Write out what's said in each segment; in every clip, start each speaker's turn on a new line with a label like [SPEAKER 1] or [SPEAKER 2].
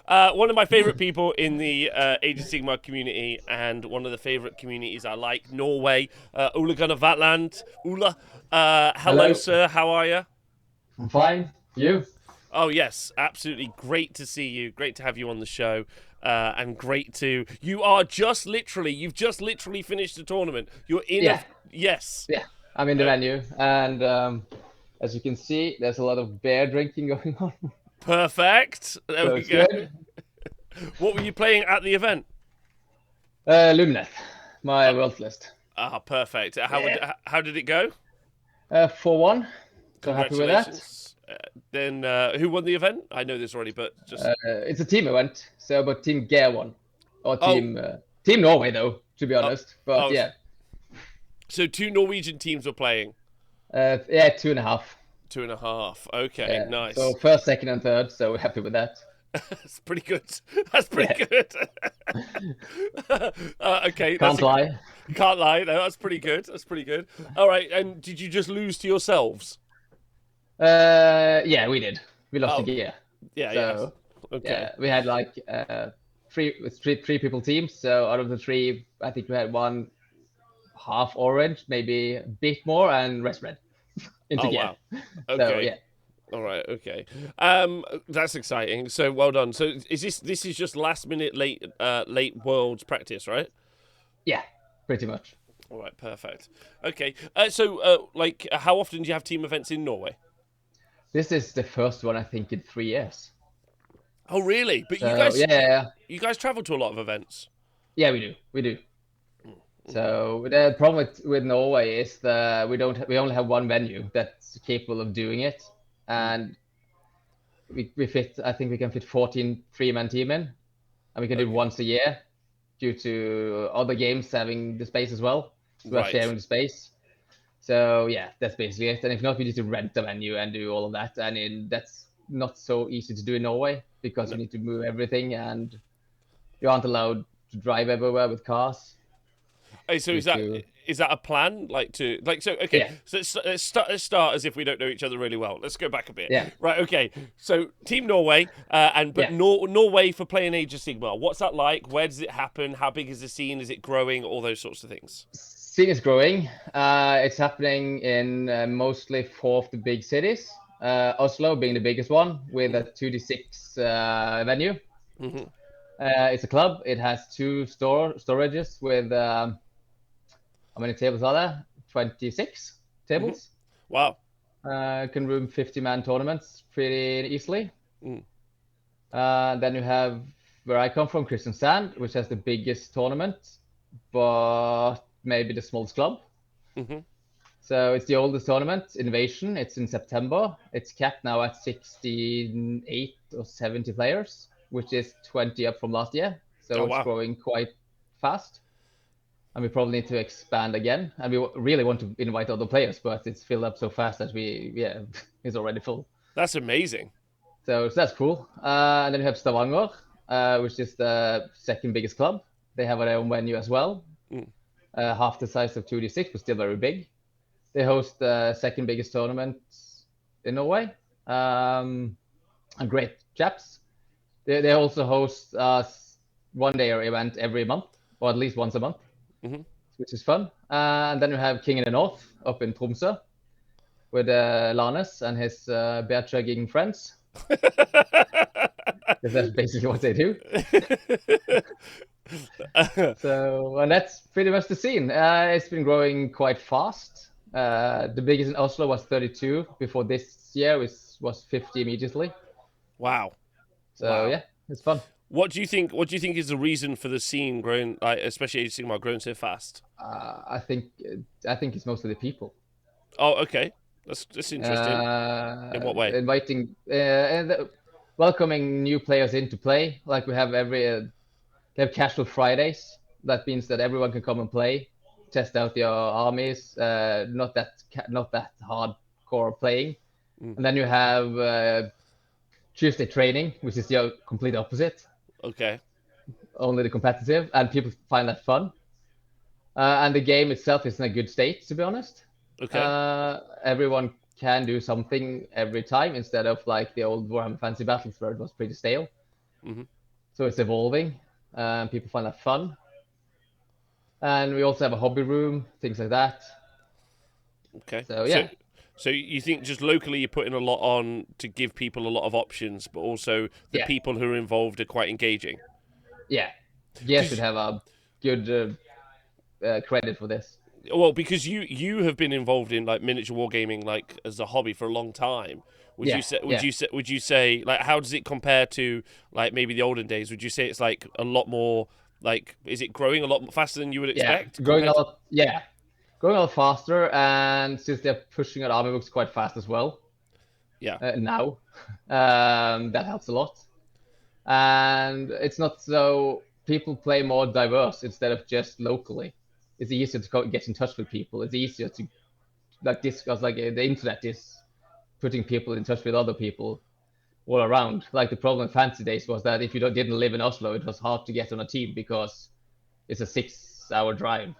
[SPEAKER 1] One of my favorite people in the Age of Sigmar community, and one of the favorite communities I like, Norway. Gunnar Vatland. Ula. Hello,
[SPEAKER 2] Hello,
[SPEAKER 1] sir. How are you?
[SPEAKER 2] I'm fine. You?
[SPEAKER 1] Oh yes, absolutely great to see you. Great to have you on the show, and great to you've just literally finished the tournament. You're in a
[SPEAKER 2] Yeah,
[SPEAKER 1] yes.
[SPEAKER 2] yeah. I'm in the
[SPEAKER 1] Uh,
[SPEAKER 2] venue, and as you can see, there's a lot of beer drinking going on,
[SPEAKER 1] Perfect. There
[SPEAKER 2] so
[SPEAKER 1] we
[SPEAKER 2] it's
[SPEAKER 1] go.
[SPEAKER 2] good.
[SPEAKER 1] What were you playing at the event?
[SPEAKER 2] Lumineth, my
[SPEAKER 1] Uh,
[SPEAKER 2] world list.
[SPEAKER 1] Perfect.
[SPEAKER 2] Yeah.
[SPEAKER 1] How did it go?
[SPEAKER 2] 4-1, so happy with that.
[SPEAKER 1] Congratulations. Then who won the event? I know this already, but just
[SPEAKER 2] It's a team event, so but Team Gear won, or
[SPEAKER 1] oh
[SPEAKER 2] Team Norway though, to be
[SPEAKER 1] oh
[SPEAKER 2] honest. But
[SPEAKER 1] oh.
[SPEAKER 2] yeah,
[SPEAKER 1] So two Norwegian teams were playing.
[SPEAKER 2] yeah, 2.5.
[SPEAKER 1] 2.5. Okay,
[SPEAKER 2] Yeah, so
[SPEAKER 1] nice.
[SPEAKER 2] first, second, and third, so we're happy with that.
[SPEAKER 1] That's pretty good. That's
[SPEAKER 2] Yeah,
[SPEAKER 1] pretty good. Okay,
[SPEAKER 2] can't lie.
[SPEAKER 1] can't lie. No, that's pretty good. That's pretty good. All right, and did you just lose to yourselves?
[SPEAKER 2] Yeah, we did. We lost the
[SPEAKER 1] Oh,
[SPEAKER 2] gear.
[SPEAKER 1] yeah, yes.
[SPEAKER 2] So
[SPEAKER 1] Okay.
[SPEAKER 2] yeah, we had like three people teams. So out of the three, I think we had one half orange, maybe a bit more, and rest red into
[SPEAKER 1] Oh
[SPEAKER 2] gear.
[SPEAKER 1] wow.
[SPEAKER 2] So
[SPEAKER 1] Okay.
[SPEAKER 2] yeah,
[SPEAKER 1] All right. Okay. That's exciting. So well done. So this is just last minute late worlds practice, right?
[SPEAKER 2] yeah, pretty much.
[SPEAKER 1] All right. Perfect. Okay. How often do you have team events in Norway?
[SPEAKER 2] This is the first one I think in 3 years.
[SPEAKER 1] Oh, really? But
[SPEAKER 2] So yeah,
[SPEAKER 1] you guys travel to a lot of events.
[SPEAKER 2] yeah, we do. So the problem with Norway is that we only have one venue that's capable of doing it,
[SPEAKER 1] Mm.
[SPEAKER 2] and we fit. I think we can fit 14 three-man team in, and we can do it
[SPEAKER 1] Okay.
[SPEAKER 2] once a year due to other games having the space as well. So we're
[SPEAKER 1] Right.
[SPEAKER 2] sharing the space. So yeah, that's basically it. And if not, we need to rent a venue and do all of that. That's not so easy to do in Norway because
[SPEAKER 1] No.
[SPEAKER 2] you need to move everything and you aren't allowed to drive everywhere with cars
[SPEAKER 1] Hey, so
[SPEAKER 2] due to
[SPEAKER 1] is that a plan? Okay.
[SPEAKER 2] yeah,
[SPEAKER 1] So let's start as if we don't know each other really well. Let's go back a bit.
[SPEAKER 2] yeah,
[SPEAKER 1] Right. Okay. So Team Norway,
[SPEAKER 2] yeah.
[SPEAKER 1] Norway for playing Age of Sigmar. What's that like? Where does it happen? How big is the scene? Is it growing? All those sorts of things.
[SPEAKER 2] Scene is growing. It's happening in mostly four of the big cities. Oslo being the biggest one with a 2d6 venue.
[SPEAKER 1] Mm-hmm.
[SPEAKER 2] It's a club. It has two storages with how many tables are there? 26
[SPEAKER 1] Mm-hmm.
[SPEAKER 2] tables.
[SPEAKER 1] Wow.
[SPEAKER 2] Can room 50-man tournaments pretty easily.
[SPEAKER 1] Mm.
[SPEAKER 2] Then you have where I come from, Kristiansand, which has the biggest tournament, but maybe the smallest club.
[SPEAKER 1] Mm-hmm.
[SPEAKER 2] So it's the oldest tournament, Innovation. It's in September. It's capped now at 68 or 70 players, which is 20 up from last year. So
[SPEAKER 1] Oh
[SPEAKER 2] it's
[SPEAKER 1] wow.
[SPEAKER 2] growing quite fast. And we probably need to expand again. And we really want to invite other players, but it's filled up so fast that yeah, it's already full.
[SPEAKER 1] That's amazing.
[SPEAKER 2] So that's cool. And then we have Stavanger, which is the second biggest club. They have their own venue as well,
[SPEAKER 1] Mm.
[SPEAKER 2] half the size of 2d6, but still very big. They host the second biggest tournament in Norway. And great chaps. They also host a one-day event every month, or at least once a month,
[SPEAKER 1] Mm-hmm.
[SPEAKER 2] which is fun. And then we have King in the North up in Tromsø with Lanes and his bear chugging friends. Because that's basically what they do. So, and that's pretty much the scene. It's been growing quite fast. The biggest in Oslo was 32 before this year, was 50 immediately.
[SPEAKER 1] Wow.
[SPEAKER 2] So
[SPEAKER 1] Wow.
[SPEAKER 2] yeah, it's fun.
[SPEAKER 1] What do you think is the reason for the scene growing, like especially Age of Sigmar growing so fast?
[SPEAKER 2] I think it's mostly the people.
[SPEAKER 1] Oh, okay. That's interesting. In what way?
[SPEAKER 2] Inviting and welcoming new players in to play. Like we have casual Fridays. That means that everyone can come and play, test out your armies. Not that hardcore playing.
[SPEAKER 1] Mm.
[SPEAKER 2] And then you have Tuesday training, which is the complete opposite.
[SPEAKER 1] Okay.
[SPEAKER 2] Only the competitive, and people find that fun. And the game itself is in a good state, to be honest.
[SPEAKER 1] Okay.
[SPEAKER 2] Everyone can do something every time instead of like the old Warhammer Fantasy Battles where it was pretty stale. So it's evolving. People find that fun. And we also have a hobby room, things like that.
[SPEAKER 1] Okay.
[SPEAKER 2] So yeah,
[SPEAKER 1] So you think just locally you're putting a lot on to give people a lot of options, but also the
[SPEAKER 2] yeah,
[SPEAKER 1] people who are involved are quite engaging.
[SPEAKER 2] yeah. Yes, should
[SPEAKER 1] Because
[SPEAKER 2] have a good credit for this.
[SPEAKER 1] because you have been involved in like miniature wargaming like as a hobby for a long time.
[SPEAKER 2] Yeah, yeah.
[SPEAKER 1] Would you say like how does it compare to like maybe the olden days? Would you say it's like a lot more like is it growing a lot faster than you would
[SPEAKER 2] Yeah,
[SPEAKER 1] expect compared to
[SPEAKER 2] growing a lot faster, and since they're pushing out army books quite fast as well
[SPEAKER 1] yeah.
[SPEAKER 2] now, that helps a lot. And it's not so people play more diverse instead of just locally. It's easier to get in touch with people. It's easier to like discuss. Like the internet is putting people in touch with other people all around. Like the problem in fantasy days was that if you didn't live in Oslo, it was hard to get on a team because it's a 6-hour drive.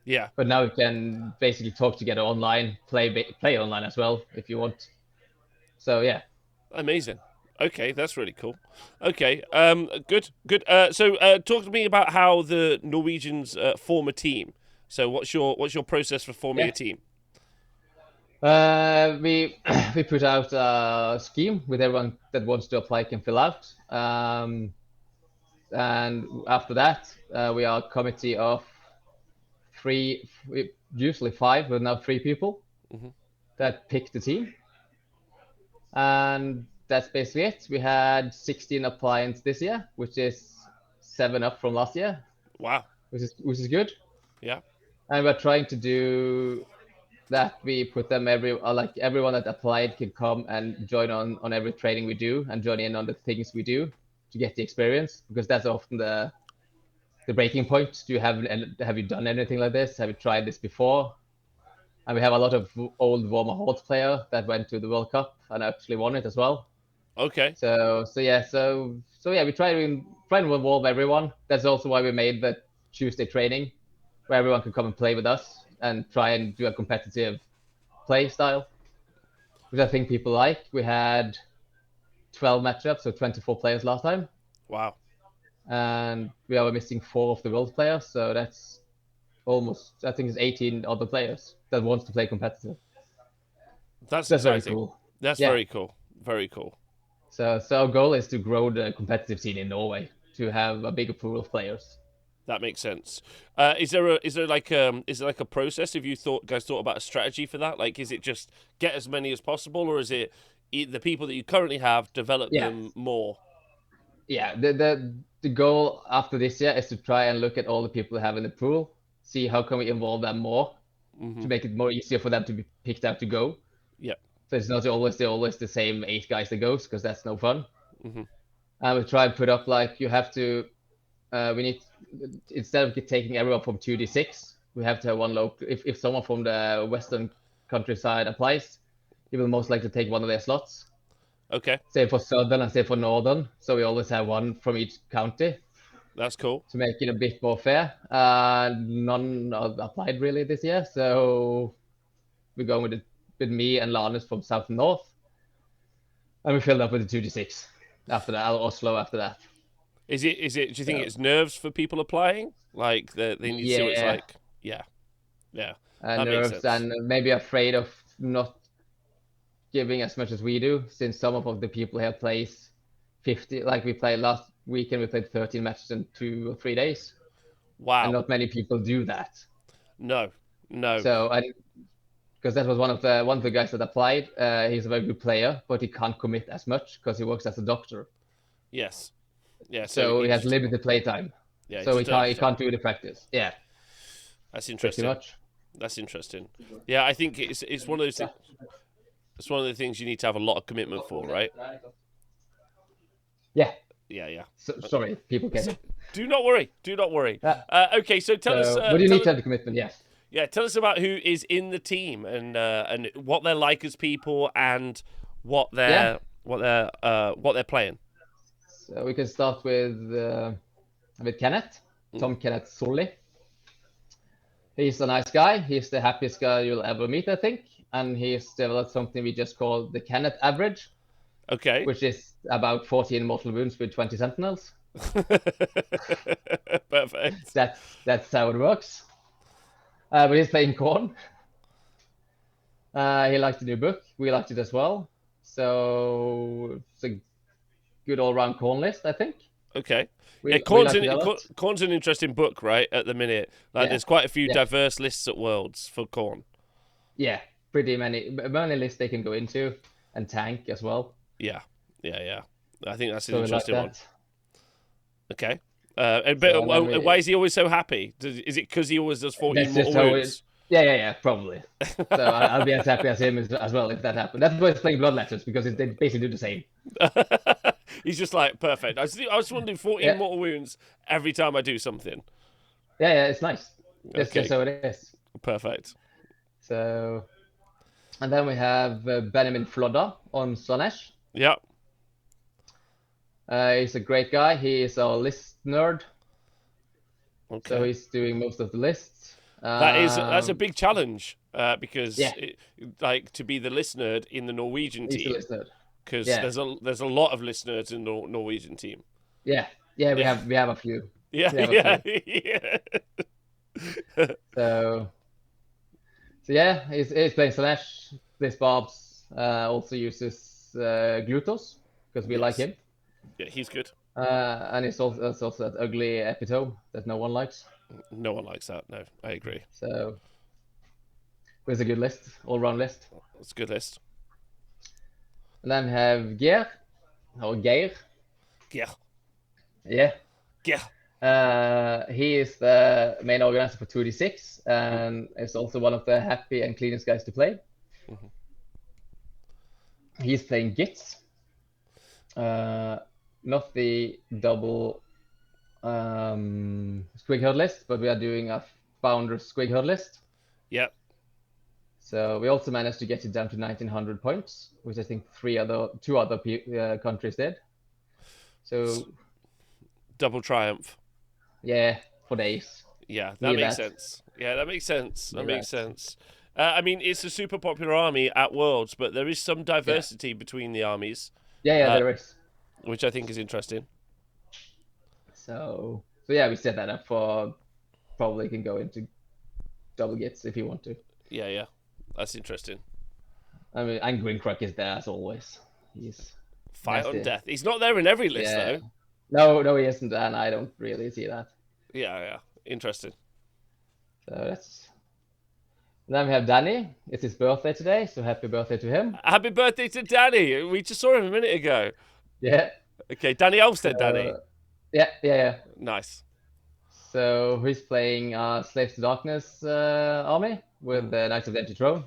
[SPEAKER 1] Yeah.
[SPEAKER 2] But now you can basically talk together online, play online as well if you want. So yeah,
[SPEAKER 1] Amazing. Okay, that's really cool. Okay, good. Talk to me about how the Norwegians form a team. So, what's your process for forming
[SPEAKER 2] yeah.
[SPEAKER 1] a team?
[SPEAKER 2] We we put out a scheme with everyone that wants to apply can fill out, and after that we are a committee of usually five, but now three people
[SPEAKER 1] Hmm.
[SPEAKER 2] that pick the team, and that's basically it. We had 16 applicants this year, which is 7 up from last year,
[SPEAKER 1] Wow.
[SPEAKER 2] which is good.
[SPEAKER 1] Yeah.
[SPEAKER 2] And we're trying to do that. We put them like everyone that applied can come and join on every training we do and join in on the things we do to get the experience, because that's often the breaking point. Have you done anything like this? Have you tried this before? And we have a lot of old Warhammer Horde player that went to the World Cup and actually won it as well.
[SPEAKER 1] Okay.
[SPEAKER 2] So we try and involve everyone. That's also why we made the Tuesday training, where everyone can come and play with us and try and do a competitive play style, which I think people like. We had 12 matchups, so 24 players last time,
[SPEAKER 1] Wow.
[SPEAKER 2] and we are missing 4 of the world players, so that's almost, I think it's 18 other players that wants to play competitive.
[SPEAKER 1] That's
[SPEAKER 2] That's very
[SPEAKER 1] exciting.
[SPEAKER 2] cool.
[SPEAKER 1] That's
[SPEAKER 2] Yeah.
[SPEAKER 1] very cool. Very cool.
[SPEAKER 2] So our goal is to grow the competitive scene in Norway to have a bigger pool of players.
[SPEAKER 1] That makes sense. Is there like a process? Have you guys thought about a strategy for that? Like, is it just get as many as possible, or is it the people that you currently have develop
[SPEAKER 2] Yeah,
[SPEAKER 1] them more?
[SPEAKER 2] yeah. The goal after this year is to try and look at all the people we have in the pool, see how can we involve them more
[SPEAKER 1] Hmm.
[SPEAKER 2] to make it more easier for them to be picked out to go.
[SPEAKER 1] Yep.
[SPEAKER 2] So it's not always the same 8 guys that goes, because that's no fun.
[SPEAKER 1] Hmm.
[SPEAKER 2] And we try and put up like you have to. We need, instead of taking everyone from 2d6, we have to have one local. If someone from the western countryside applies, he will most likely take one of their slots.
[SPEAKER 1] Okay,
[SPEAKER 2] Say for southern and say for northern, so we always have one from each county
[SPEAKER 1] that's cool.
[SPEAKER 2] to make it a bit more fair. None applied really this year, so we're going with me and Lanus from south and north, and we filled up with the 2d6 after that, Oslo after that.
[SPEAKER 1] Do you think
[SPEAKER 2] So
[SPEAKER 1] it's nerves for people applying? Like they need to see what it's
[SPEAKER 2] yeah,
[SPEAKER 1] like. Yeah, yeah,
[SPEAKER 2] and
[SPEAKER 1] that makes
[SPEAKER 2] nerves,
[SPEAKER 1] sense.
[SPEAKER 2] and maybe afraid of not giving as much as we do, since some of the people here plays 50. Like we played last weekend, we played 13 matches in 2 or 3 days, and
[SPEAKER 1] Wow.
[SPEAKER 2] not many people do that.
[SPEAKER 1] No, no.
[SPEAKER 2] So I because that was one of the guys that applied. He's a very good player, but he can't commit as much because he works as a doctor.
[SPEAKER 1] Yes. Yeah. So
[SPEAKER 2] So
[SPEAKER 1] he
[SPEAKER 2] he has
[SPEAKER 1] just
[SPEAKER 2] limited playtime.
[SPEAKER 1] yeah,
[SPEAKER 2] So
[SPEAKER 1] just
[SPEAKER 2] he
[SPEAKER 1] don't have
[SPEAKER 2] can't he
[SPEAKER 1] the time.
[SPEAKER 2] can't do the practice. Yeah,
[SPEAKER 1] That's
[SPEAKER 2] pretty
[SPEAKER 1] interesting.
[SPEAKER 2] much.
[SPEAKER 1] That's interesting. Yeah, I think it's one of those. It's one of the things you need to have a lot of commitment for, right?
[SPEAKER 2] Yeah.
[SPEAKER 1] Yeah, yeah.
[SPEAKER 2] Sorry, people can
[SPEAKER 1] So,
[SPEAKER 2] hear.
[SPEAKER 1] do not worry. Do not worry. Okay, so tell us.
[SPEAKER 2] So, but you need to have the commitment. Yes.
[SPEAKER 1] Yeah, tell us about who is in the team and what they're like as people and what
[SPEAKER 2] Yeah.
[SPEAKER 1] they're playing.
[SPEAKER 2] So we can start with Kenneth, Tom Kenneth Solli. He's a nice guy. He's the happiest guy you'll ever meet, I think. And he's developed something we just call the Kenneth average,
[SPEAKER 1] Okay.
[SPEAKER 2] which is about 14 mortal wounds with 20 sentinels.
[SPEAKER 1] Perfect.
[SPEAKER 2] That's how it works. But he's playing Corn. He liked the new book. We liked it as well. So it's a good all-round Corn list, I think.
[SPEAKER 1] Okay.
[SPEAKER 2] We,
[SPEAKER 1] Yeah,
[SPEAKER 2] we liked it a lot.
[SPEAKER 1] Corn's an interesting book, right? At the minute, like
[SPEAKER 2] Yeah.
[SPEAKER 1] there's quite a few
[SPEAKER 2] Yeah.
[SPEAKER 1] diverse lists at Worlds for Corn.
[SPEAKER 2] Yeah, pretty many lists they can go into, and tank as well.
[SPEAKER 1] Yeah. I think that's an
[SPEAKER 2] So we like
[SPEAKER 1] interesting one.
[SPEAKER 2] that.
[SPEAKER 1] Okay.
[SPEAKER 2] So
[SPEAKER 1] why is he always so happy? Is it because he always does 14
[SPEAKER 2] That's just
[SPEAKER 1] mortal
[SPEAKER 2] how
[SPEAKER 1] wounds?
[SPEAKER 2] Yeah, probably. So I'll be as happy as him as well if that happens. That's why it's playing Bloodletters, because they basically do the same.
[SPEAKER 1] He's just like, perfect. I just want to do 14
[SPEAKER 2] Yeah.
[SPEAKER 1] mortal wounds every time I do something.
[SPEAKER 2] Yeah, it's nice. That's
[SPEAKER 1] Okay.
[SPEAKER 2] just how it is.
[SPEAKER 1] Perfect.
[SPEAKER 2] So, and then we have Benjamin Flodda on Slanesh.
[SPEAKER 1] Yeah.
[SPEAKER 2] He's a great guy. He is a list nerd,
[SPEAKER 1] Okay.
[SPEAKER 2] so he's doing most of the lists.
[SPEAKER 1] That's a big challenge because
[SPEAKER 2] Yeah.
[SPEAKER 1] like to be the list nerd in the Norwegian
[SPEAKER 2] He's the
[SPEAKER 1] team,
[SPEAKER 2] list nerd.
[SPEAKER 1] because
[SPEAKER 2] Yeah.
[SPEAKER 1] there's a lot of list nerds in the Norwegian team.
[SPEAKER 2] Yeah, we have a few.
[SPEAKER 1] Yeah,
[SPEAKER 2] We have a
[SPEAKER 1] yeah.
[SPEAKER 2] So yeah, he's playing Slanesh. This Barbs also uses Glutos because we like him.
[SPEAKER 1] Yeah, he's good.
[SPEAKER 2] And it's also that ugly epitome that no one likes.
[SPEAKER 1] No one likes that. No, I agree.
[SPEAKER 2] So it's a good list, all-round list.
[SPEAKER 1] It's a good list.
[SPEAKER 2] And then we have Geir, or Geir.
[SPEAKER 1] Yeah.
[SPEAKER 2] Yeah.
[SPEAKER 1] Yeah.
[SPEAKER 2] He is the main organizer for 2D6 and is also one of the happy and cleanest guys to play.
[SPEAKER 1] Mhm.
[SPEAKER 2] He's playing Gits. Not the double squig herd list, but we are doing a founder squig herd list.
[SPEAKER 1] Yeah.
[SPEAKER 2] So we also managed to get it down to 1900 points, which I think two other countries did. So
[SPEAKER 1] double triumph.
[SPEAKER 2] Yeah, for days.
[SPEAKER 1] Yeah, that makes sense. Yeah, that makes sense. That makes sense. I mean, it's a super popular army at Worlds, but there is some diversity between the armies.
[SPEAKER 2] Yeah, there is.
[SPEAKER 1] Which I think is interesting.
[SPEAKER 2] So yeah, we set that up for probably can go into double gits if you want to.
[SPEAKER 1] Yeah, that's interesting.
[SPEAKER 2] I mean, and Grinkruck is there as always. He's
[SPEAKER 1] fight on death. He's not there in every list though.
[SPEAKER 2] No, he isn't, and I don't really see that.
[SPEAKER 1] Yeah, interesting.
[SPEAKER 2] So that's. And then we have Danny. It's his birthday today, so happy birthday to him.
[SPEAKER 1] Happy birthday to Danny. We just saw him a minute ago.
[SPEAKER 2] Yeah.
[SPEAKER 1] Okay, Danny Olmsted, Danny.
[SPEAKER 2] Yeah.
[SPEAKER 1] Nice.
[SPEAKER 2] So he's playing Slaves to Darkness army with the Knights of the Empty Throne.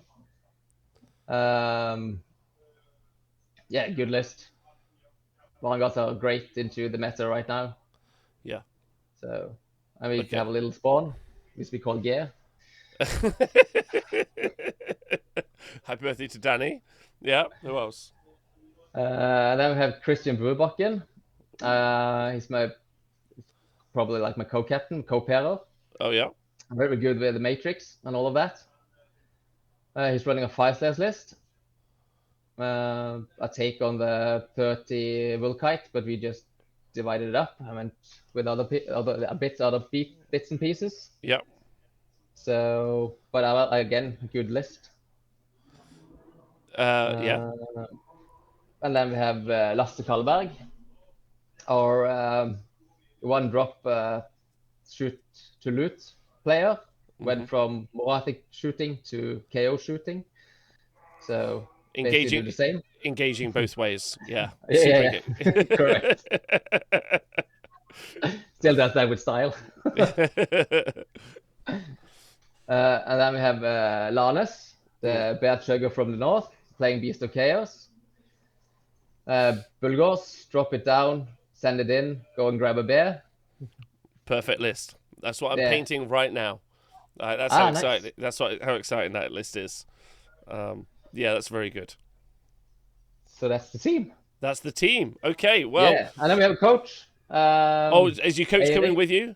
[SPEAKER 2] Yeah, good list. Vanguards are great into the meta right now.
[SPEAKER 1] Yeah.
[SPEAKER 2] So, I mean, you can have a little spawn, which we call Gear.
[SPEAKER 1] Happy birthday to Danny. Yeah, who else?
[SPEAKER 2] Then we have Christian Brubakken. He's probably like my co-captain, co-pairer.
[SPEAKER 1] Oh, yeah.
[SPEAKER 2] Very good with the Matrix and all of that. He's running a 5-stars list. A take on the 30 Vulkite, but we just divided it up. I went with other bits and pieces.
[SPEAKER 1] Yeah.
[SPEAKER 2] So, but again, good list.
[SPEAKER 1] Yeah.
[SPEAKER 2] And then we have Lasse Kalberg, our one drop shoot to loot player. Went from Moratic shooting to KO shooting. So
[SPEAKER 1] engaging
[SPEAKER 2] the same.
[SPEAKER 1] Engaging both ways. Yeah.
[SPEAKER 2] Yeah. Correct. Still does that with style. And then we have Lanes, the bear chugger from the north, playing Beast of Chaos. Bulgors, drop it down, send it in, go and grab a bear.
[SPEAKER 1] Perfect list. That's what I'm painting right now. That's how exciting. Nice. That's how exciting that list is. Yeah, that's very good.
[SPEAKER 2] So that's the team.
[SPEAKER 1] That's the team. Okay, well.
[SPEAKER 2] Yeah, and then we have a coach.
[SPEAKER 1] Is your coach coming with you?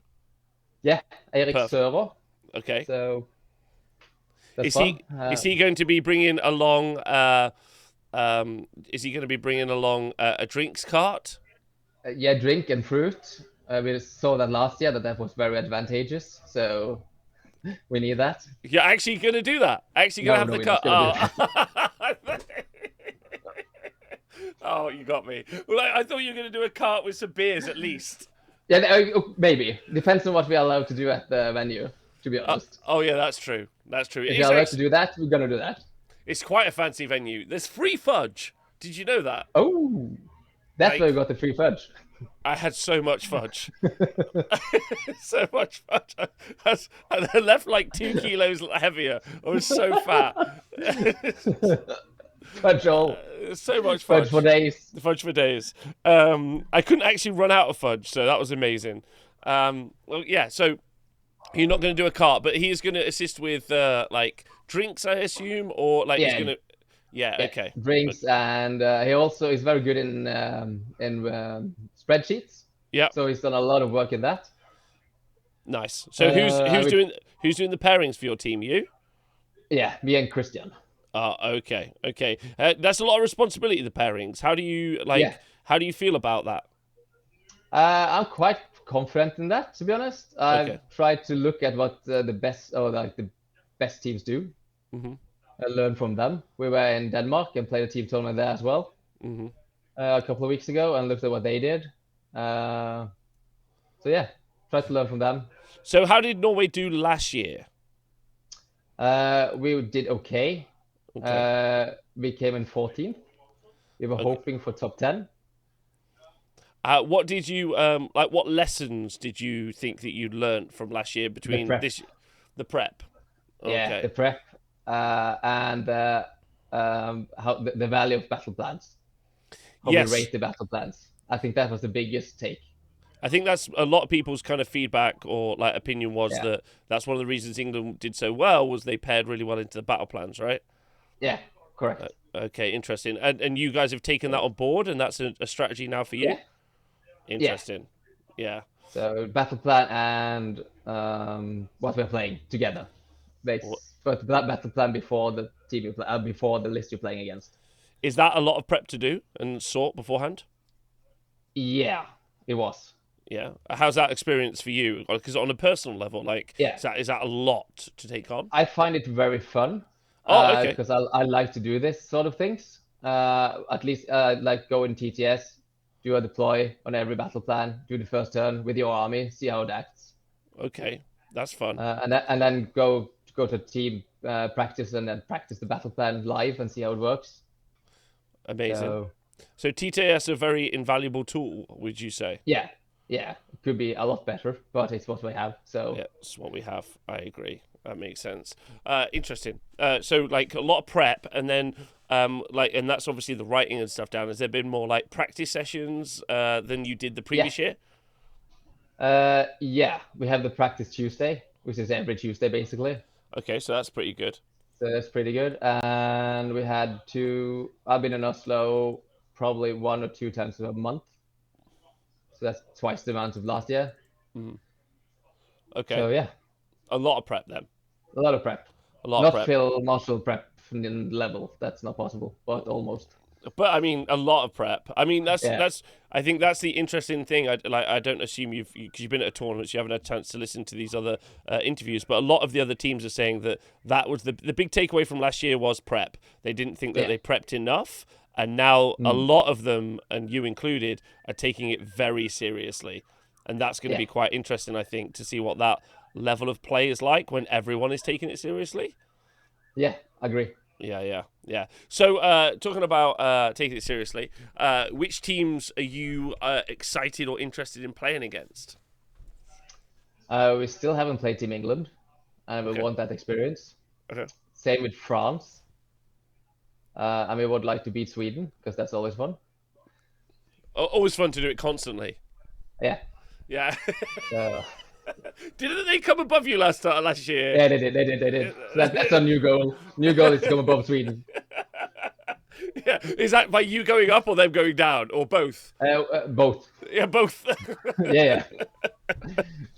[SPEAKER 2] Yeah, Erik Sører.
[SPEAKER 1] Okay.
[SPEAKER 2] So
[SPEAKER 1] is he going to be bringing along Is he going to be bringing along a drinks cart?
[SPEAKER 2] Yeah, drink and fruit. We saw that last year that was very advantageous. So we need that.
[SPEAKER 1] You're actually going to do that? Actually going to
[SPEAKER 2] No,
[SPEAKER 1] have
[SPEAKER 2] no,
[SPEAKER 1] the
[SPEAKER 2] we're
[SPEAKER 1] cart?
[SPEAKER 2] not gonna do that.
[SPEAKER 1] Oh, you got me. Well, I thought you were going to do a cart with some beers at least.
[SPEAKER 2] Yeah, maybe depends on what we are allowed to do at the venue. To be honest,
[SPEAKER 1] Oh yeah, that's true. That's true.
[SPEAKER 2] if we are allowed to do that, we're gonna do that.
[SPEAKER 1] It's quite a fancy venue. There's free fudge. Did you know that?
[SPEAKER 2] Oh, that's
[SPEAKER 1] Like,
[SPEAKER 2] where we got the free fudge.
[SPEAKER 1] I had so much fudge. So much fudge. I left like 2 kilos heavier. I was so fat.
[SPEAKER 2] Fudge all.
[SPEAKER 1] So much fudge.
[SPEAKER 2] Fudge for days.
[SPEAKER 1] Fudge for days. I couldn't actually run out of fudge, so that was amazing. Well, yeah, so you're not going to do a cart, but he is going to assist with like drinks, I assume, or like he's going to. Yeah, okay.
[SPEAKER 2] Drinks, and he also is very good in spreadsheets.
[SPEAKER 1] Yeah.
[SPEAKER 2] So he's done a lot of work in that.
[SPEAKER 1] Nice. So who's doing the pairings for your team? You?
[SPEAKER 2] Yeah, me and Christian.
[SPEAKER 1] Okay. That's a lot of responsibility. The pairings. How do you like?
[SPEAKER 2] Yeah.
[SPEAKER 1] How do you feel about that?
[SPEAKER 2] I'm quite confident in that, to be honest. I've tried to look at what the best teams do.
[SPEAKER 1] Mm-hmm.
[SPEAKER 2] And learn from them. We were in Denmark and played a team tournament there as well.
[SPEAKER 1] Mm-hmm.
[SPEAKER 2] A couple of weeks ago, and looked at what they did. So yeah, try to learn from them.
[SPEAKER 1] So how did Norway do last year?
[SPEAKER 2] We did okay. We came in 14th. We were hoping for top 10.
[SPEAKER 1] What did you like? What lessons did you think that you learned from last year between the prep? Okay.
[SPEAKER 2] Yeah, the prep and how the value of battle plans. How we rate the battle plans. I think that was the biggest take.
[SPEAKER 1] I think that's a lot of people's kind of feedback or like opinion was that that's one of the reasons England did so well was they paired really well into the battle plans, right?
[SPEAKER 2] Yeah, correct.
[SPEAKER 1] Okay, interesting. And you guys have taken that on board, and that's a strategy now for you?
[SPEAKER 2] Yeah.
[SPEAKER 1] Interesting. Yeah.
[SPEAKER 2] So battle plan and what we're playing together. But that battle plan before the team you play, before the list you're playing against.
[SPEAKER 1] Is that a lot of prep to do and sort beforehand?
[SPEAKER 2] Yeah, it was.
[SPEAKER 1] Yeah. How's that experience for you? Because on a personal level, like, is that a lot to take on?
[SPEAKER 2] I find it very fun.
[SPEAKER 1] Okay.
[SPEAKER 2] Because I like to do this sort of things. At least like go in TTS, do a deploy on every battle plan, do the first turn with your army, see how it acts.
[SPEAKER 1] Okay, that's fun.
[SPEAKER 2] And then go to team practice and then practice the battle plan live and see how it works.
[SPEAKER 1] Amazing. So TTS a very invaluable tool, would you say?
[SPEAKER 2] Yeah. It could be a lot better, but it's what we have. So
[SPEAKER 1] yeah, it's what we have. I agree. That makes sense. Interesting. So like a lot of prep, and then and that's obviously the writing and stuff down. Has there been more like practice sessions than you did the previous year?
[SPEAKER 2] Yeah, we have the practice Tuesday, which is every Tuesday basically.
[SPEAKER 1] Okay, so that's pretty good.
[SPEAKER 2] So that's pretty good. And we had I've been in Oslo probably 1 or 2 times a month. So that's twice the amount of last year.
[SPEAKER 1] Mm-hmm. Okay.
[SPEAKER 2] So yeah.
[SPEAKER 1] A lot of prep then.
[SPEAKER 2] A lot of prep.
[SPEAKER 1] Not
[SPEAKER 2] Phil Marshall prep level. That's not possible, but almost.
[SPEAKER 1] But I mean, a lot of prep. I mean, that's. I think that's the interesting thing. I don't assume because you've been at a tournament, so you haven't had a chance to listen to these other interviews. But a lot of the other teams are saying that was the big takeaway from last year was prep. They didn't think that they prepped enough, and now a lot of them, and you included, are taking it very seriously, and that's going to be quite interesting. I think to see what that level of play is like when everyone is taking it seriously.
[SPEAKER 2] Yeah, I agree.
[SPEAKER 1] Yeah. So, talking about taking it seriously, which teams are you excited or interested in playing against?
[SPEAKER 2] We still haven't played Team England, and we want that experience.
[SPEAKER 1] Okay.
[SPEAKER 2] Same with France. And we would like to beat Sweden, because that's always fun.
[SPEAKER 1] Always fun to do it constantly.
[SPEAKER 2] Yeah.
[SPEAKER 1] Didn't they come above you last year?
[SPEAKER 2] Yeah, they did. That's a new goal. New goal is to come above Sweden.
[SPEAKER 1] Yeah, is that by you going up or them going down, or both?
[SPEAKER 2] Both.
[SPEAKER 1] Yeah, both.
[SPEAKER 2] Yeah.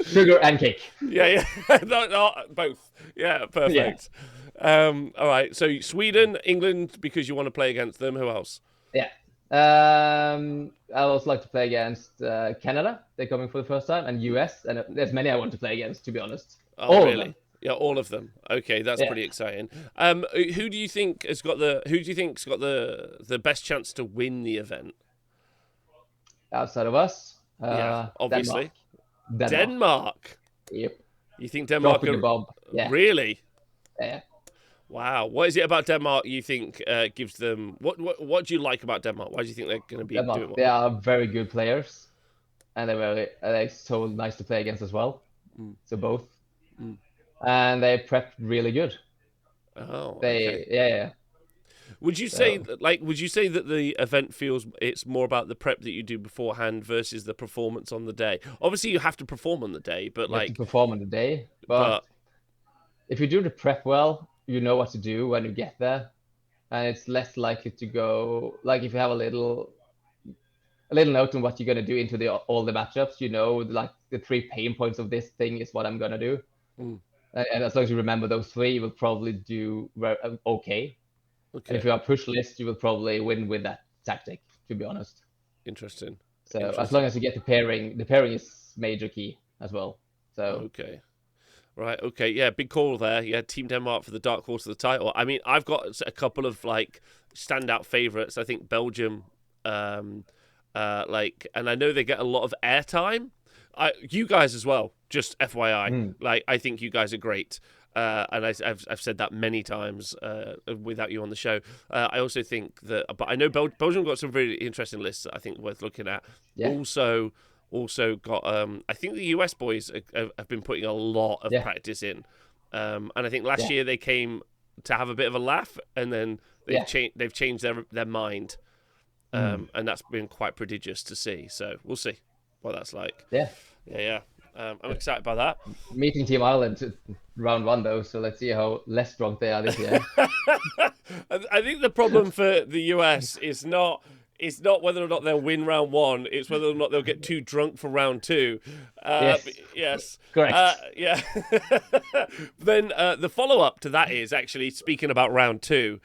[SPEAKER 2] Sugar and cake.
[SPEAKER 1] Yeah. No, both. Yeah, perfect. All right. So Sweden, England, because you want to play against them. Who else?
[SPEAKER 2] Yeah. I also like to play against Canada. They're coming for the first time, and US, and there's many I want to play against, to be honest.
[SPEAKER 1] Oh,
[SPEAKER 2] All of
[SPEAKER 1] really?
[SPEAKER 2] them.
[SPEAKER 1] Yeah, all of them. Okay, that's
[SPEAKER 2] Yeah.
[SPEAKER 1] pretty exciting. Who do you think has got the best chance to win the event?
[SPEAKER 2] Outside of us,
[SPEAKER 1] Yeah, obviously.
[SPEAKER 2] Denmark.
[SPEAKER 1] Yep.
[SPEAKER 2] Yep.
[SPEAKER 1] You think Denmark
[SPEAKER 2] Dropping the
[SPEAKER 1] are
[SPEAKER 2] bomb. Yeah.
[SPEAKER 1] really?
[SPEAKER 2] Yeah.
[SPEAKER 1] Wow. What is it about Denmark you think gives them what do you like about Denmark? Why do you think they're going to be
[SPEAKER 2] Denmark.
[SPEAKER 1] doing well?
[SPEAKER 2] They are very good players, and they're so nice to play against as well. So both. And they prepped really good.
[SPEAKER 1] Oh,
[SPEAKER 2] They
[SPEAKER 1] okay.
[SPEAKER 2] yeah.
[SPEAKER 1] Would you say that the event feels it's more about the prep that you do beforehand versus the performance on the day? Obviously, you have to perform on the day, but
[SPEAKER 2] You have to perform on the day, but if you do the prep well, you know what to do when you get there, and it's less likely to go like if you have a little note on what you're gonna do into all the matchups. You know, like the 3 pain points of this thing is what I'm gonna do, and as long as you remember those three, you will probably do okay. And if you are push list, you will probably win with that tactic, to be honest.
[SPEAKER 1] Interesting.
[SPEAKER 2] So as long as you get the pairing is major key as well. So
[SPEAKER 1] okay. Right, okay, yeah, big call there. Yeah, Team Denmark for the dark horse of the title. I mean, I've got a couple of like standout favourites. I think Belgium, and I know they get a lot of airtime. You guys as well. Just FYI, like I think you guys are great. And I've said that many times without you on the show. I also think that, but I know Belgium got some really interesting lists that I think worth looking at.
[SPEAKER 2] yeah.
[SPEAKER 1] Also got I think the US boys have been putting a lot of practice in, and I think last year they came to have a bit of a laugh, and then they've changed their mind, and that's been quite prodigious to see. So we'll see what that's like. Yeah. I'm excited by that.
[SPEAKER 2] Meeting Team Ireland round one though, so let's see how less drunk they are this year.
[SPEAKER 1] I think the problem for the US is not whether or not they'll win round one. It's whether or not they'll get too drunk for round two. Yes.
[SPEAKER 2] Correct.
[SPEAKER 1] Yeah. Then the follow-up to that is actually speaking about round two.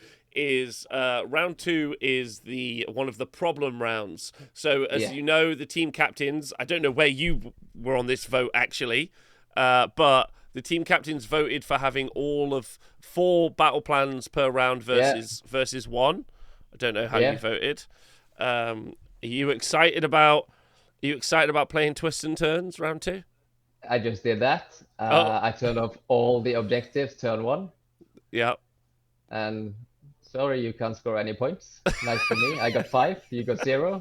[SPEAKER 1] Round two is one of the problem rounds. So as you know, the team captains, I don't know where you were on this vote actually, but the team captains voted for having all of 4 battle plans per round versus 1. I don't know how you voted. Are you excited about playing twists and turns round 2?
[SPEAKER 2] I just did that. I turned off all the objectives turn 1.
[SPEAKER 1] Yeah.
[SPEAKER 2] And sorry, you can't score any points. Nice for me. I got 5. You got 0.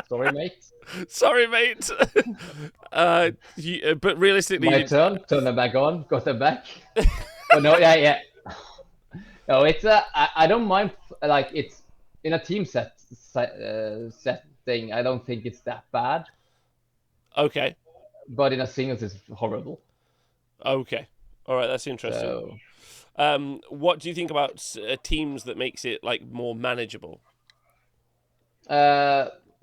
[SPEAKER 2] Sorry, mate.
[SPEAKER 1] Sorry, mate. But realistically,
[SPEAKER 2] my turn. Turn them back on. Got them back. Oh no, yeah. No, it's I don't mind. Like it's in a team setting. I don't think it's that bad.
[SPEAKER 1] Okay.
[SPEAKER 2] But in a singles, it's horrible.
[SPEAKER 1] Okay. All right, that's interesting. So, what do you think about teams that makes it like more manageable?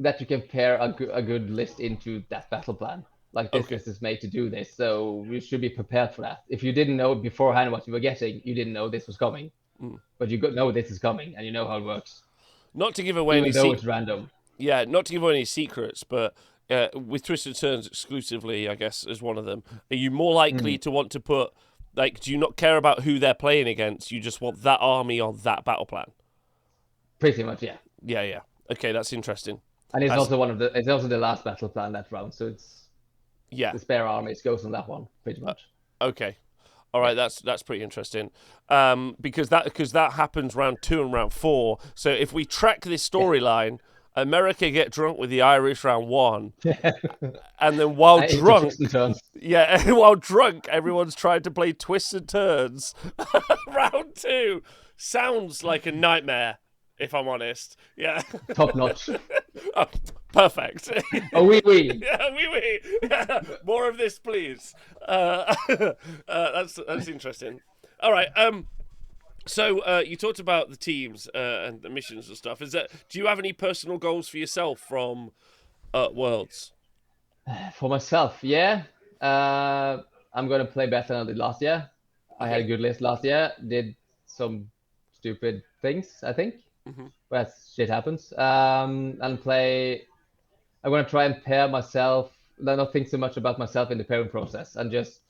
[SPEAKER 2] That you can pair a good list into that battle plan. Like this list is made to do this, so you should be prepared for that. If you didn't know beforehand what you were getting, you didn't know this was coming. But you know this is coming, and you know how it works.
[SPEAKER 1] Not to give away any
[SPEAKER 2] it's random.
[SPEAKER 1] Yeah, not to give away any secrets, but with Twisted Turns exclusively, I guess, as one of them, are you more likely to want to put, like, do you not care about who they're playing against? You just want that army on that battle plan?
[SPEAKER 2] Pretty much, yeah.
[SPEAKER 1] Yeah. Okay, that's interesting.
[SPEAKER 2] And it's also the last battle plan that round, so it's the spare armies goes on that one pretty much.
[SPEAKER 1] Okay, all right, that's pretty interesting. Because that happens round 2 and round 4. So if we track this storyline, America get drunk with the Irish round 1, and then while drunk, everyone's trying to play twists and turns. Round 2 sounds like a nightmare. If I'm honest, yeah.
[SPEAKER 2] Top notch.
[SPEAKER 1] Oh, perfect.
[SPEAKER 2] Oh, oui.
[SPEAKER 1] Yeah, oui. Yeah. More of this, please. That's interesting. All right. So you talked about the teams and the missions and stuff. Do you have any personal goals for yourself from Worlds?
[SPEAKER 2] For myself, yeah. I'm gonna play better than I did last year. I had a good list last year. Did some stupid things, I think. But shit happens. And play. I'm gonna try and pair myself. Not think so much about myself in the pairing process, and just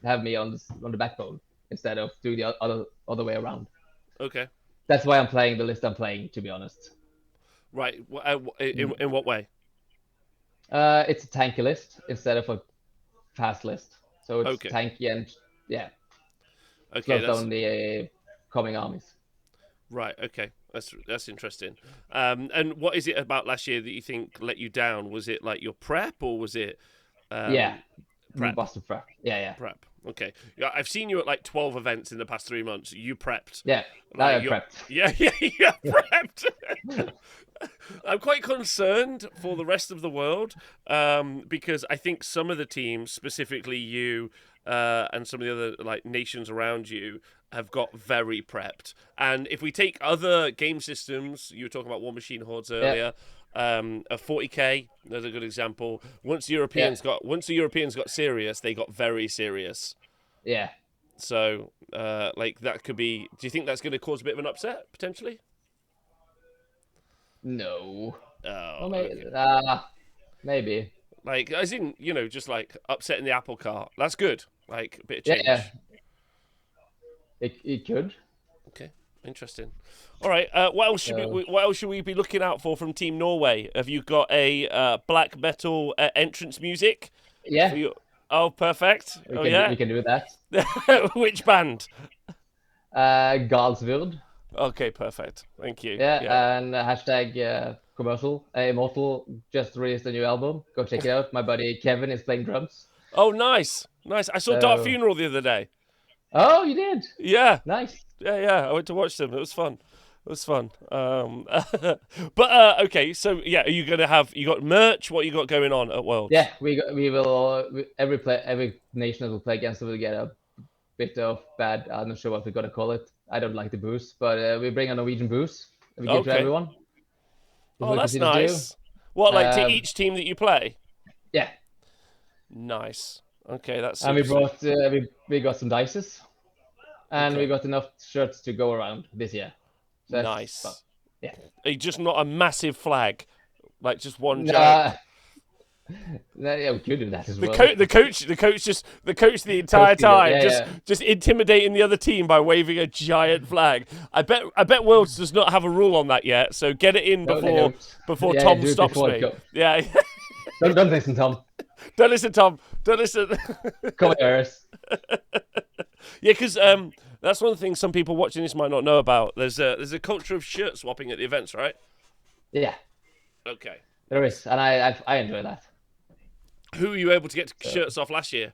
[SPEAKER 2] have me on the backbone instead of doing the other way around.
[SPEAKER 1] Okay.
[SPEAKER 2] That's why I'm playing the list I'm playing, to be honest.
[SPEAKER 1] Right. In what way?
[SPEAKER 2] It's a tanky list instead of a fast list. So it's tanky and slows down the coming armies.
[SPEAKER 1] Right. Okay. That's interesting. And what is it about last year that you think let you down? Was it like your prep, or was it? Prep.
[SPEAKER 2] Busted prep. Yeah.
[SPEAKER 1] Prep. Okay. Yeah, I've seen you at like 12 events in the past 3 months. You prepped.
[SPEAKER 2] Yeah. I prepped.
[SPEAKER 1] Yeah. Prepped. I'm quite concerned for the rest of the world because I think some of the teams, specifically you and some of the other like nations around you, have got very prepped. And if we take other game systems, you were talking about War Machine Hordes earlier. A 40k, there's a good example. Once the Europeans got serious, they got very serious.
[SPEAKER 2] Yeah.
[SPEAKER 1] So, like that could be. Do you think that's going to cause a bit of an upset potentially?
[SPEAKER 2] No.
[SPEAKER 1] Oh,
[SPEAKER 2] well, maybe.
[SPEAKER 1] Okay.
[SPEAKER 2] Maybe.
[SPEAKER 1] Like, as in, just like upsetting the apple cart. That's good. Like a bit of change.
[SPEAKER 2] Yeah. It could.
[SPEAKER 1] Okay. Interesting. All right. What else should we be looking out for from Team Norway? Have you got a black metal entrance music?
[SPEAKER 2] Yeah.
[SPEAKER 1] Oh, perfect.
[SPEAKER 2] We can do
[SPEAKER 1] that. Which band?
[SPEAKER 2] Galsvurd.
[SPEAKER 1] Okay, perfect. Thank you.
[SPEAKER 2] Yeah. And hashtag commercial. Immortal just released a new album. Go check it out. My buddy Kevin is playing drums.
[SPEAKER 1] Oh, nice. I saw Dark Funeral the other day.
[SPEAKER 2] Oh, you did?
[SPEAKER 1] Yeah.
[SPEAKER 2] Nice.
[SPEAKER 1] Yeah. I went to watch them. It was fun. But okay, so yeah, are you you got merch? What you got going on at Worlds?
[SPEAKER 2] Yeah, we will. Every nation that will play against will get a bit of bad. I'm not sure what we're gonna call it. I don't like the booze, but we bring a Norwegian booze. We give to everyone.
[SPEAKER 1] Oh, that's nice. What, like to each team that you play?
[SPEAKER 2] Yeah.
[SPEAKER 1] Nice. Okay, that's.
[SPEAKER 2] And we brought we got some dices, and we got enough shirts to go around this year. So
[SPEAKER 1] nice.
[SPEAKER 2] Fun. Yeah.
[SPEAKER 1] Just not a massive flag, like just one giant.
[SPEAKER 2] Yeah, we could do that as
[SPEAKER 1] well.
[SPEAKER 2] The
[SPEAKER 1] coach the entire time, just intimidating the other team by waving a giant flag. I bet Worlds does not have a rule on that yet, so get it in before Tom stops me. Yeah.
[SPEAKER 2] Don't listen, Tom.
[SPEAKER 1] Don't listen, Tom. Don't listen.
[SPEAKER 2] Come here.
[SPEAKER 1] Yeah, because that's one of the things some people watching this might not know about. There's a culture of shirt swapping at the events, right?
[SPEAKER 2] Yeah.
[SPEAKER 1] Okay.
[SPEAKER 2] There is, and I enjoy that.
[SPEAKER 1] Who were you able to get shirts off last year?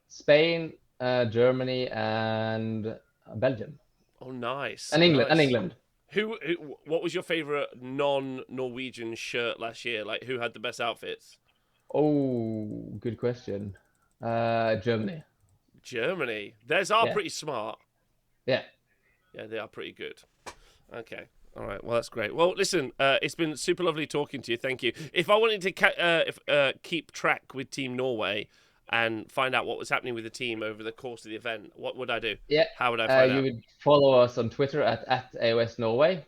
[SPEAKER 2] Spain, Germany, and Belgium.
[SPEAKER 1] Oh, nice.
[SPEAKER 2] And England.
[SPEAKER 1] Who? What was your favorite non-Norwegian shirt last year? Like, who had the best outfits?
[SPEAKER 2] Oh, good question. Germany.
[SPEAKER 1] Germany. Theirs are pretty smart.
[SPEAKER 2] Yeah.
[SPEAKER 1] Yeah, they are pretty good. Okay. All right. Well, that's great. Well, listen, it's been super lovely talking to you. Thank you. If I wanted to keep track with Team Norway and find out what was happening with the team over the course of the event, what would I do?
[SPEAKER 2] Yeah.
[SPEAKER 1] How would I find out?
[SPEAKER 2] You would follow us on Twitter at AOS Norway.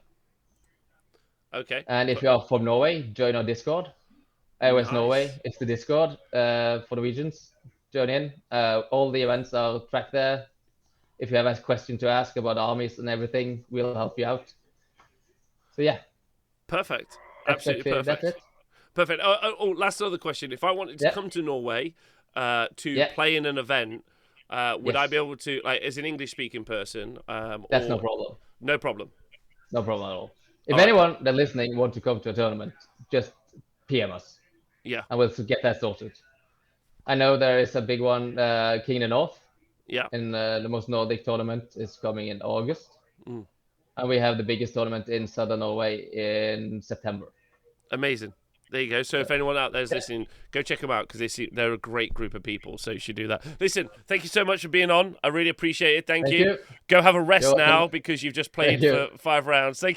[SPEAKER 1] Okay.
[SPEAKER 2] And if you are from Norway, join our Discord. AOS Norway, it's the Discord for Norwegians. Join in. All the events are tracked there. If you have a question to ask about armies and everything, we'll help you out. So yeah.
[SPEAKER 1] Perfect. Absolutely perfect.
[SPEAKER 2] That's it.
[SPEAKER 1] Perfect. Oh, last other question. If I wanted to come to Norway to play in an event, would I be able to, like, as an English-speaking person?
[SPEAKER 2] That's no problem.
[SPEAKER 1] No problem.
[SPEAKER 2] No problem at all. If anyone that's listening wants to come to a tournament, just PM us.
[SPEAKER 1] Yeah.
[SPEAKER 2] And we'll get that sorted. I know there is a big one, King of the North.
[SPEAKER 1] Yeah.
[SPEAKER 2] In the most Nordic tournament is coming in August.
[SPEAKER 1] Mm.
[SPEAKER 2] And we have the biggest tournament in Southern Norway in September.
[SPEAKER 1] Amazing. There you go. So if anyone out there is listening, go check them out because they're a great group of people. So you should do that. Listen, thank you so much for being on. I really appreciate it. Thank you. Go have a rest now because you've just played for 5 rounds. Thank you.